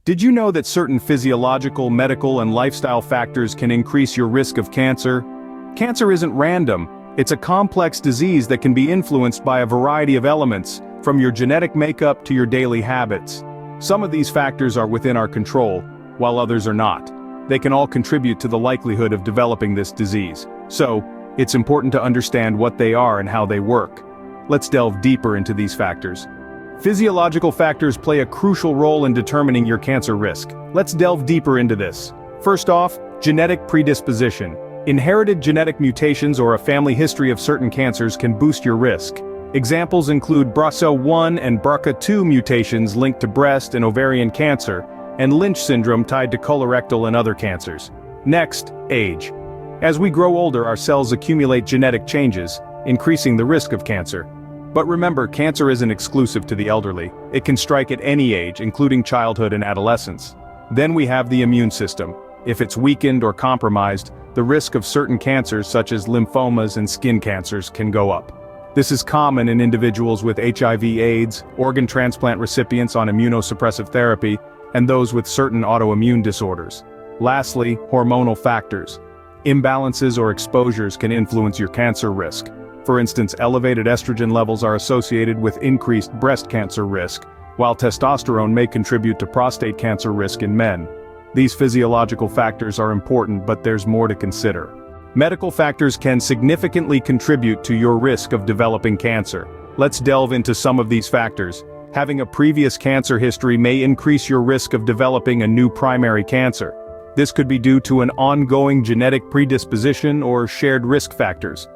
Did you know that certain physiological, medical, and lifestyle factors can increase your risk of cancer? Cancer isn't random. It's a complex disease that can be influenced by a variety of elements, from your genetic makeup to your daily habits. Some of these factors are within our control, while others are not. They can all contribute to the likelihood of developing this disease. So, it's important to understand what they are and how they work. Let's delve deeper into these factors. Physiological factors play a crucial role in determining your cancer risk. Let's delve deeper into this. First off, genetic predisposition. Inherited genetic mutations or a family history of certain cancers can boost your risk. Examples include BRCA1 and BRCA2 mutations linked to breast and ovarian cancer, and Lynch syndrome tied to colorectal and other cancers. Next, age. As we grow older, our cells accumulate genetic changes, increasing the risk of cancer. But remember, cancer isn't exclusive to the elderly. It can strike at any age, including childhood and adolescence. Then we have the immune system. If it's weakened or compromised, the risk of certain cancers such as lymphomas and skin cancers can go up. This is common in individuals with HIV/AIDS, organ transplant recipients on immunosuppressive therapy, and those with certain autoimmune disorders. Lastly, hormonal factors. Imbalances or exposures can influence your cancer risk. For instance, elevated estrogen levels are associated with increased breast cancer risk, while testosterone may contribute to prostate cancer risk in men. These physiological factors are important, but there's more to consider. Medical factors can significantly contribute to your risk of developing cancer. Let's delve into some of these factors. Having a previous cancer history may increase your risk of developing a new primary cancer. This could be due to an ongoing genetic predisposition or shared risk factors.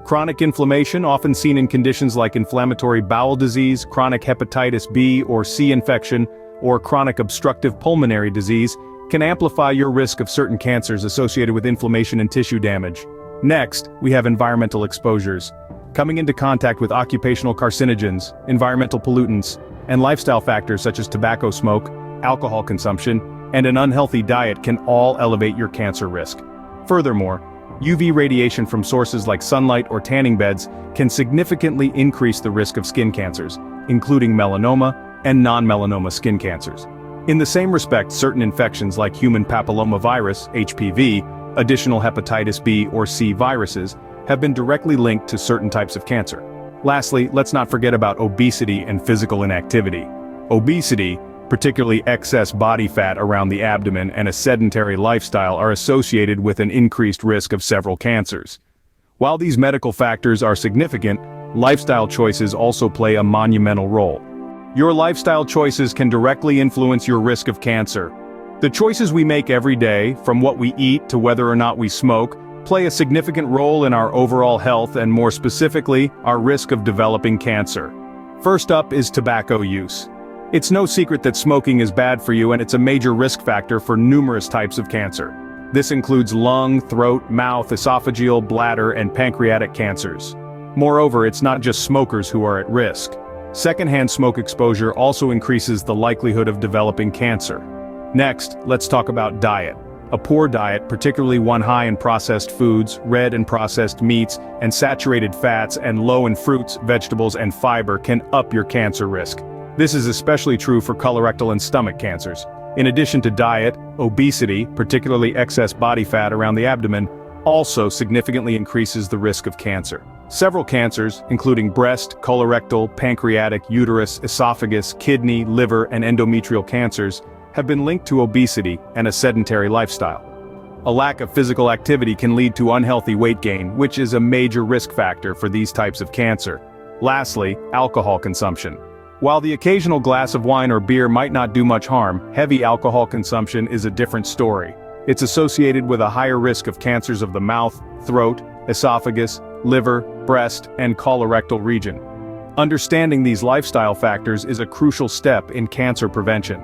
Chronic inflammation, often seen in conditions like inflammatory bowel disease, chronic hepatitis B or C infection, or chronic obstructive pulmonary disease, can amplify your risk of certain cancers associated with inflammation and tissue damage. Next, we have environmental exposures. Coming into contact with occupational carcinogens, environmental pollutants, and lifestyle factors such as tobacco smoke, alcohol consumption, and an unhealthy diet can all elevate your cancer risk. Furthermore, UV radiation from sources like sunlight or tanning beds can significantly increase the risk of skin cancers, including melanoma and non-melanoma skin cancers. In the same respect, certain infections like human papillomavirus, HPV, additional hepatitis B or C viruses, have been directly linked to certain types of cancer. Lastly, let's not forget about obesity and physical inactivity. Obesity, particularly excess body fat around the abdomen and a sedentary lifestyle, are associated with an increased risk of several cancers. While these medical factors are significant, lifestyle choices also play a monumental role. Your lifestyle choices can directly influence your risk of cancer. The choices we make every day, from what we eat to whether or not we smoke, play a significant role in our overall health and, more specifically, our risk of developing cancer. First up is tobacco use. It's no secret that smoking is bad for you, and it's a major risk factor for numerous types of cancer. This includes lung, throat, mouth, esophageal, bladder, and pancreatic cancers. Moreover, it's not just smokers who are at risk. Secondhand smoke exposure also increases the likelihood of developing cancer. Next, let's talk about diet. A poor diet, particularly one high in processed foods, red and processed meats, and saturated fats, and low in fruits, vegetables, and fiber, can up your cancer risk. This is especially true for colorectal and stomach cancers. In addition to diet, obesity, particularly excess body fat around the abdomen, also significantly increases the risk of cancer. Several cancers, including breast, colorectal, pancreatic, uterus, esophagus, kidney, liver, and endometrial cancers, have been linked to obesity and a sedentary lifestyle. A lack of physical activity can lead to unhealthy weight gain, which is a major risk factor for these types of cancer. Lastly, alcohol consumption. While the occasional glass of wine or beer might not do much harm, heavy alcohol consumption is a different story. It's associated with a higher risk of cancers of the mouth, throat, esophagus, liver, breast, and colorectal region. Understanding these lifestyle factors is a crucial step in cancer prevention.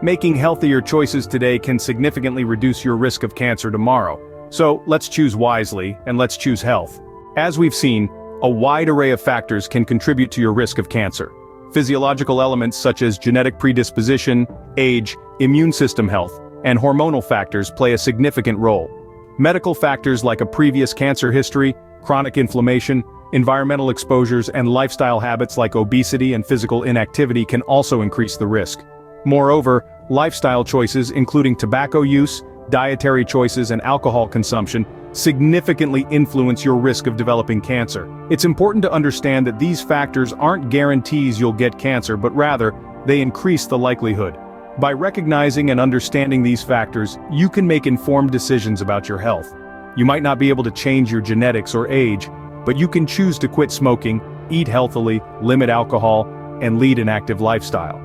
Making healthier choices today can significantly reduce your risk of cancer tomorrow. So, let's choose wisely, and let's choose health. As we've seen, a wide array of factors can contribute to your risk of cancer. Physiological elements such as genetic predisposition, age, immune system health, and hormonal factors play a significant role. Medical factors like a previous cancer history, chronic inflammation, environmental exposures, and lifestyle habits like obesity and physical inactivity can also increase the risk. Moreover, Lifestyle choices, including tobacco use, dietary choices, and alcohol consumption, significantly influence your risk of developing cancer. It's important to understand that these factors aren't guarantees you'll get cancer, but rather, they increase the likelihood. By recognizing and understanding these factors, you can make informed decisions about your health. You might not be able to change your genetics or age, but you can choose to quit smoking, eat healthily, limit alcohol, and lead an active lifestyle.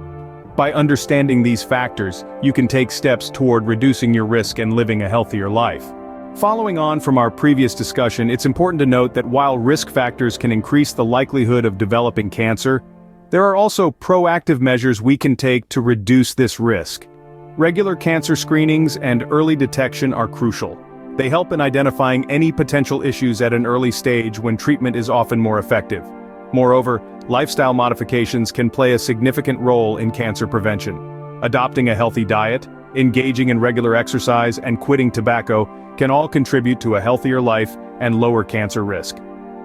By understanding these factors, you can take steps toward reducing your risk and living a healthier life. Following on from our previous discussion, it's important to note that while risk factors can increase the likelihood of developing cancer, there are also proactive measures we can take to reduce this risk. Regular cancer screenings and early detection are crucial. They help in identifying any potential issues at an early stage when treatment is often more effective. Moreover, lifestyle modifications can play a significant role in cancer prevention. Adopting a healthy diet, engaging in regular exercise, and quitting tobacco can all contribute to a healthier life and lower cancer risk.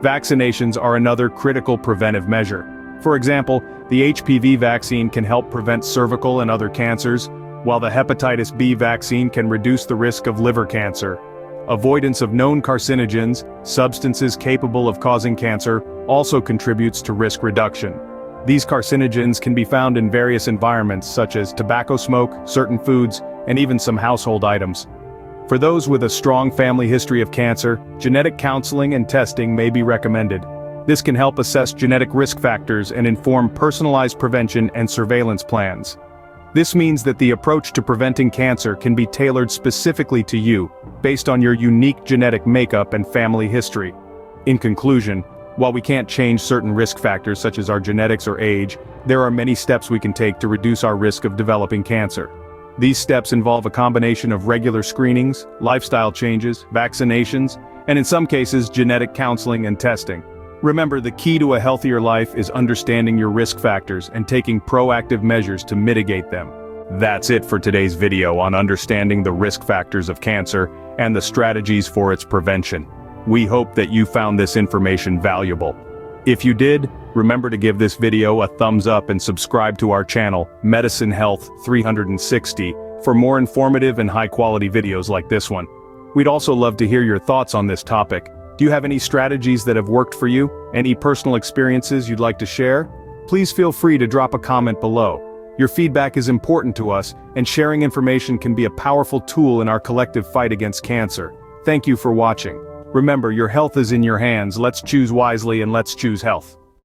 Vaccinations are another critical preventive measure. For example, the HPV vaccine can help prevent cervical and other cancers, while the hepatitis B vaccine can reduce the risk of liver cancer. Avoidance of known carcinogens, substances capable of causing cancer, also contributes to risk reduction. These carcinogens can be found in various environments such as tobacco smoke, certain foods, and even some household items. For those with a strong family history of cancer, genetic counseling and testing may be recommended. This can help assess genetic risk factors and inform personalized prevention and surveillance plans. This means that the approach to preventing cancer can be tailored specifically to you, based on your unique genetic makeup and family history. In conclusion, while we can't change certain risk factors such as our genetics or age, there are many steps we can take to reduce our risk of developing cancer. These steps involve a combination of regular screenings, lifestyle changes, vaccinations, and in some cases, genetic counseling and testing. Remember, the key to a healthier life is understanding your risk factors and taking proactive measures to mitigate them. That's it for today's video on understanding the risk factors of cancer and the strategies for its prevention. We hope that you found this information valuable. If you did, remember to give this video a thumbs up and subscribe to our channel, Medicine Health 360, for more informative and high-quality videos like this one. We'd also love to hear your thoughts on this topic. Do you have any strategies that have worked for you? Any personal experiences you'd like to share? Please feel free to drop a comment below. Your feedback is important to us, and sharing information can be a powerful tool in our collective fight against cancer. Thank you for watching. Remember, your health is in your hands. Let's choose wisely and let's choose health.